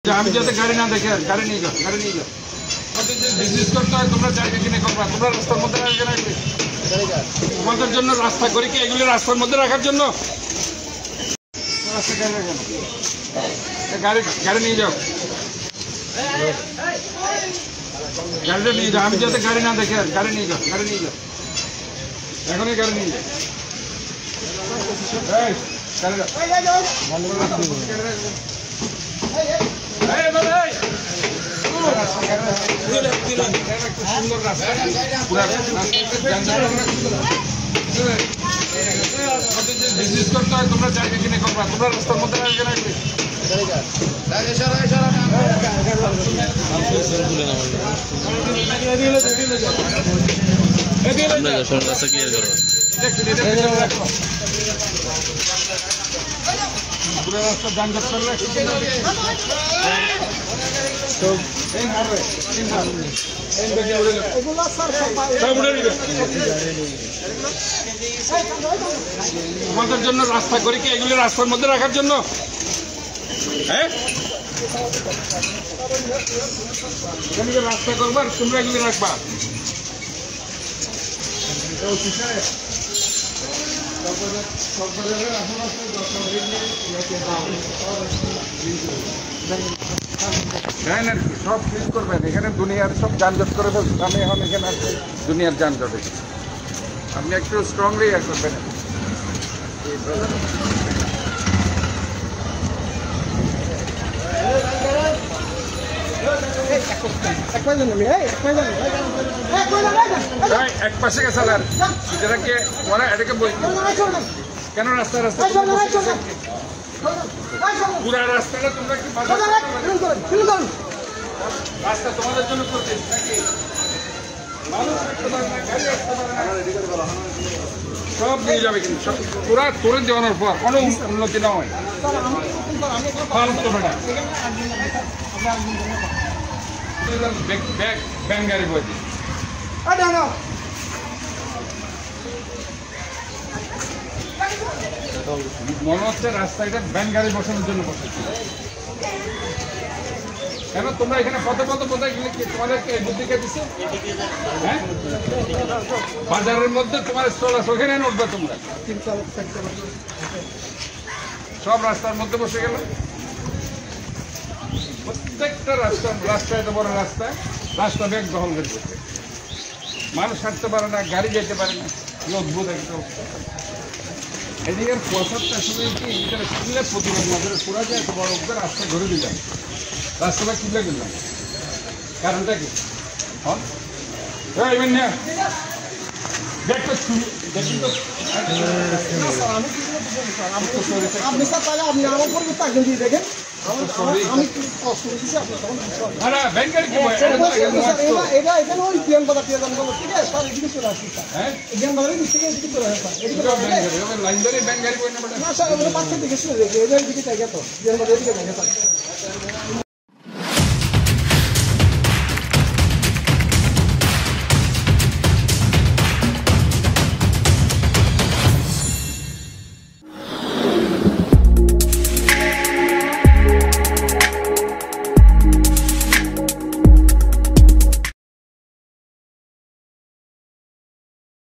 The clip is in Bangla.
আমি যাতে গাড়ি না দেখে গাড়ি নিয়ে যাও বিজনেস করতে হয় তোমরা জায়গা কিনে করবা তোমরা রাস্তার মধ্যে রাখবে তোমাদের জন্য রাস্তা করি কি এগুলি রাস্তার মধ্যে রাখার জন্য গাড়ি নিয়ে যাও গাড়িটা নিয়ে যাও আমি যাতে গাড়ি না দেখে গাড়ি নিয়ে যাও এখনই গাড়ি নিয়ে যাও সুন্দর রাস্তা বিজনেস করতে হয় তোমরা জায়গা কিনে করবা তোমরা রাস্তার মধ্যে রাখবে পুরো রাস্তা যানজট করলে তোমাদের জন্য রাস্তা করি কি এগুলি রাস্তার মধ্যে রাখার জন্য হ্যাঁ রাস্তা করবার তোমরা এগুলি রাখবা আর কি সব ঠিক করবেন এখানে দুনিয়ার সব যানজট করে ফেলছেন আমি এখন এখানে আসছি দুনিয়ার যানজটে আপনি একটু স্ট্রংলি ইয়ে করবেন এক পাশে গেছে এটাকে এটাকে বই কেন রাস্তা পুরা রাস্তাটা তোমরা কি রাস্তা তোমাদের জন্য করতে নাকি সব নিয়ে যাবে কিন্তু পুরা করে দেওয়ানোর পর কোনো উন্নতি না হয় ব্যাংক গাড়ি বলছি মনে হচ্ছে রাস্তাটা ব্যাংক গাড়ি বসানোর জন্য বসেছিল কেন তোমরা এখানে পথে কোথায় গেলে কি তোমাদেরকে বুদ্ধি কে দিচ্ছে হ্যাঁ বাজারের মধ্যে তোমার স্টল আছে ওখানে উঠবে তোমরা সব রাস্তার মধ্যে বসে গেল প্রত্যেকটা রাস্তা এত বড় রাস্তা ব্যাগ দখল করে দিচ্ছে মানুষ হাঁটতে পারে না গাড়ি যেতে পারে না কি অদ্ভুত একটা এদিকের পঁচাত্তর সময় কি এটা কিনলে প্রতিবাদ মাঝে পুরা যায় এত বড় রাস্তা ঘুরে দিলাম রাস্তাটা কিনলে গেলাম কারণটা কি আপনি স্যার তাহলে আপনি আমার পরিবর্তে একজন দিয়ে দেখেন আমি এটা এখানে ওই পিএম বাজার ঠিক আছে স্যার এদিকে চলে আসছি স্যার পিএম বাজারের দিক থেকে এদিকে চলে আসে না স্যার ওগুলো পাঁচটার দিকে শুনে দেখি এদের দিকে চাই তো পিএম বাজারের দিকে দেখে স্যার